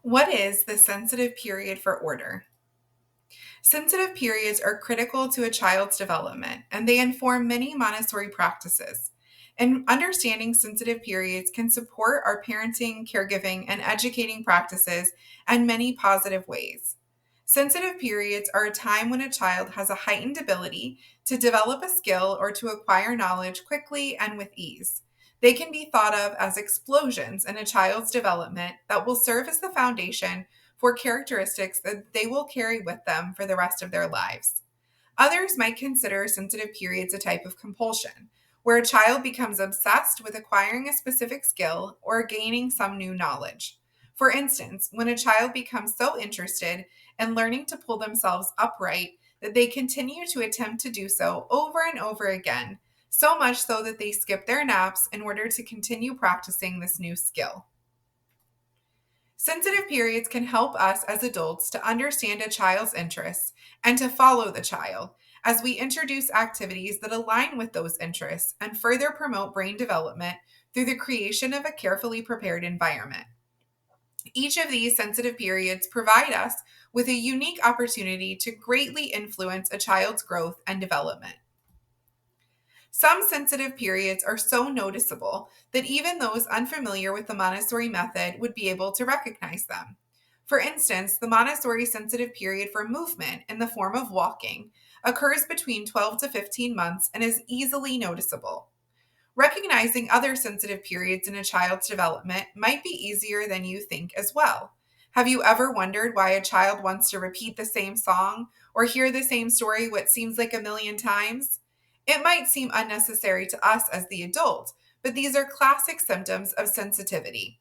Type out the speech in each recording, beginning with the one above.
What is the sensitive period for order? Sensitive periods are critical to a child's development, and they inform many Montessori practices. And understanding sensitive periods can support our parenting, caregiving, and educating practices in many positive ways. Sensitive periods are a time when a child has a heightened ability to develop a skill or to acquire knowledge quickly and with ease. They can be thought of as explosions in a child's development that will serve as the foundation for characteristics that they will carry with them for the rest of their lives. Others might consider sensitive periods a type of compulsion, where a child becomes obsessed with acquiring a specific skill or gaining some new knowledge. For instance, when a child becomes so interested in learning to pull themselves upright that they continue to attempt to do so over and over again, so much so that they skip their naps in order to continue practicing this new skill. Sensitive periods can help us as adults to understand a child's interests and to follow the child as we introduce activities that align with those interests and further promote brain development through the creation of a carefully prepared environment. Each of these sensitive periods provide us with a unique opportunity to greatly influence a child's growth and development. Some sensitive periods are so noticeable that even those unfamiliar with the Montessori method would be able to recognize them. For instance, the Montessori sensitive period for movement in the form of walking occurs between 12 to 15 months and is easily noticeable. Recognizing other sensitive periods in a child's development might be easier than you think as well. Have you ever wondered why a child wants to repeat the same song or hear the same story what seems like a million times? It might seem unnecessary to us as the adult, but these are classic symptoms of sensitivity.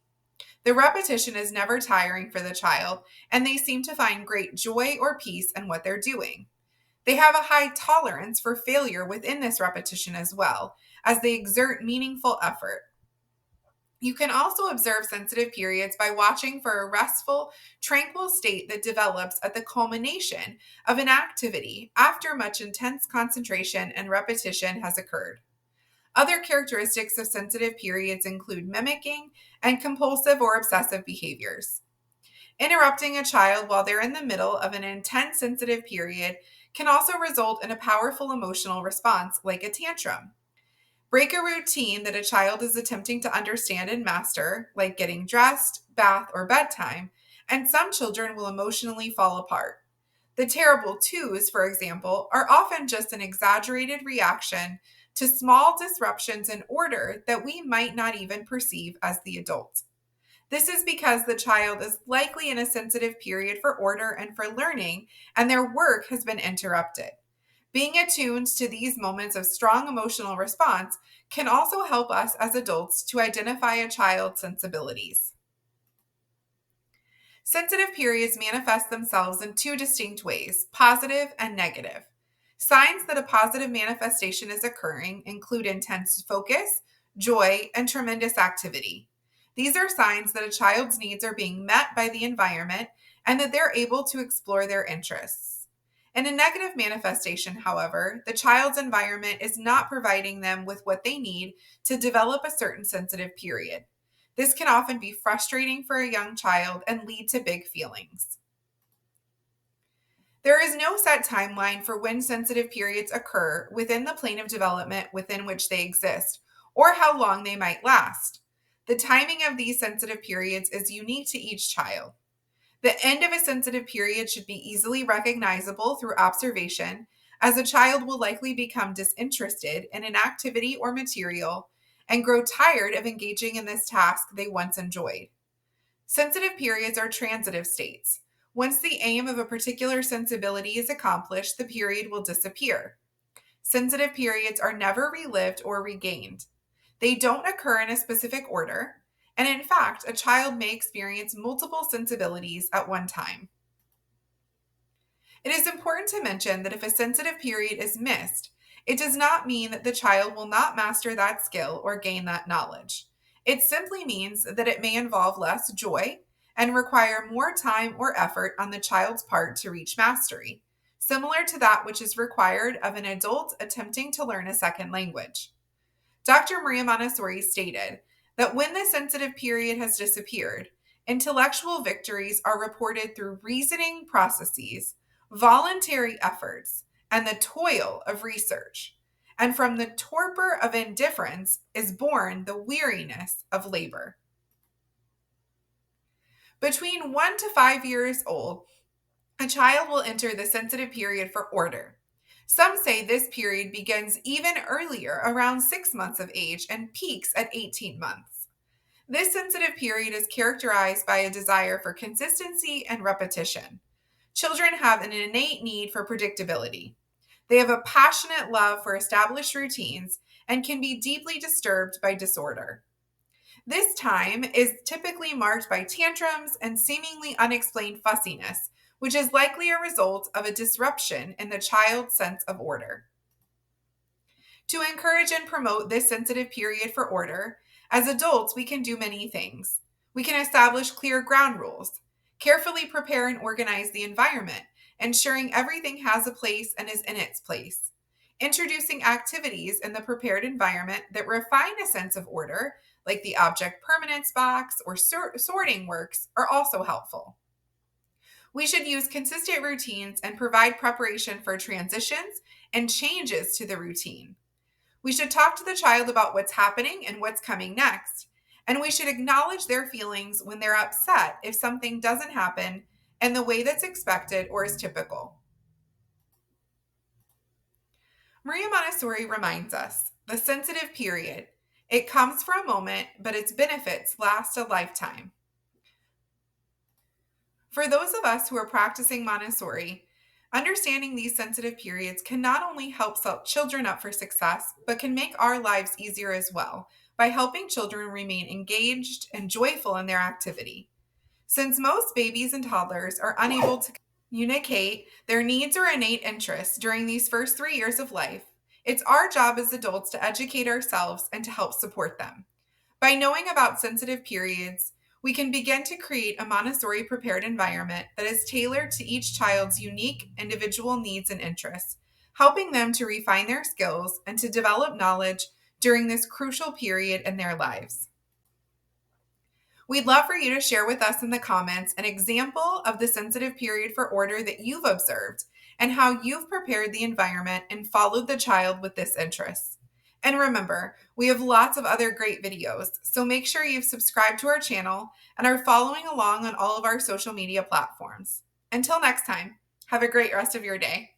The repetition is never tiring for the child, and they seem to find great joy or peace in what they're doing. They have a high tolerance for failure within this repetition as well, as they exert meaningful effort. You can also observe sensitive periods by watching for a restful, tranquil state that develops at the culmination of an activity after much intense concentration and repetition has occurred. Other characteristics of sensitive periods include mimicking and compulsive or obsessive behaviors. Interrupting a child while they're in the middle of an intense sensitive period can also result in a powerful emotional response like a tantrum. Break a routine that a child is attempting to understand and master, like getting dressed, bath, or bedtime, and some children will emotionally fall apart. The terrible twos, for example, are often just an exaggerated reaction to small disruptions in order that we might not even perceive as the adult. This is because the child is likely in a sensitive period for order and for learning, and their work has been interrupted. Being attuned to these moments of strong emotional response can also help us as adults to identify a child's sensibilities. Sensitive periods manifest themselves in two distinct ways, positive and negative. Signs that a positive manifestation is occurring include intense focus, joy, and tremendous activity. These are signs that a child's needs are being met by the environment and that they're able to explore their interests. In a negative manifestation, however, the child's environment is not providing them with what they need to develop a certain sensitive period. This can often be frustrating for a young child and lead to big feelings. There is no set timeline for when sensitive periods occur within the plane of development within which they exist, or how long they might last. The timing of these sensitive periods is unique to each child. The end of a sensitive period should be easily recognizable through observation, as a child will likely become disinterested in an activity or material and grow tired of engaging in this task they once enjoyed. Sensitive periods are transitive states. Once the aim of a particular sensibility is accomplished, the period will disappear. Sensitive periods are never relived or regained. They don't occur in a specific order, and in fact, a child may experience multiple sensibilities at one time. It is important to mention that if a sensitive period is missed, it does not mean that the child will not master that skill or gain that knowledge. It simply means that it may involve less joy and require more time or effort on the child's part to reach mastery, similar to that which is required of an adult attempting to learn a second language. Dr. Maria Montessori stated that when the sensitive period has disappeared, Intellectual victories are reported through reasoning processes, voluntary efforts, and the toil of research. And from the torpor of indifference is born the weariness of labor. Between 1 to 5 years old, a child will enter the sensitive period for order. Some say this period begins even earlier, around 6 months of age, and peaks at 18 months. This sensitive period is characterized by a desire for consistency and repetition. Children have an innate need for predictability. They have a passionate love for established routines and can be deeply disturbed by disorder. This time is typically marked by tantrums and seemingly unexplained fussiness, which is likely a result of a disruption in the child's sense of order. To encourage and promote this sensitive period for order, as adults, we can do many things. We can establish clear ground rules, carefully prepare and organize the environment, ensuring everything has a place and is in its place. Introducing activities in the prepared environment that refine a sense of order, like the object permanence box or sorting works, are also helpful. We should use consistent routines and provide preparation for transitions and changes to the routine. We should talk to the child about what's happening and what's coming next. And we should acknowledge their feelings when they're upset if something doesn't happen in the way that's expected or is typical. Maria Montessori reminds us the sensitive period. It comes for a moment, but its benefits last a lifetime. For those of us who are practicing Montessori, understanding these sensitive periods can not only help set children up for success, but can make our lives easier as well by helping children remain engaged and joyful in their activity. Since most babies and toddlers are unable to communicate their needs or innate interests during these first 3 years of life, it's our job as adults to educate ourselves and to help support them. By knowing about sensitive periods, we can begin to create a Montessori prepared environment that is tailored to each child's unique individual needs and interests, helping them to refine their skills and to develop knowledge during this crucial period in their lives. We'd love for you to share with us in the comments an example of the sensitive period for order that you've observed and how you've prepared the environment and followed the child with this interest. And remember, we have lots of other great videos, so make sure you've subscribed to our channel and are following along on all of our social media platforms. Until next time, have a great rest of your day.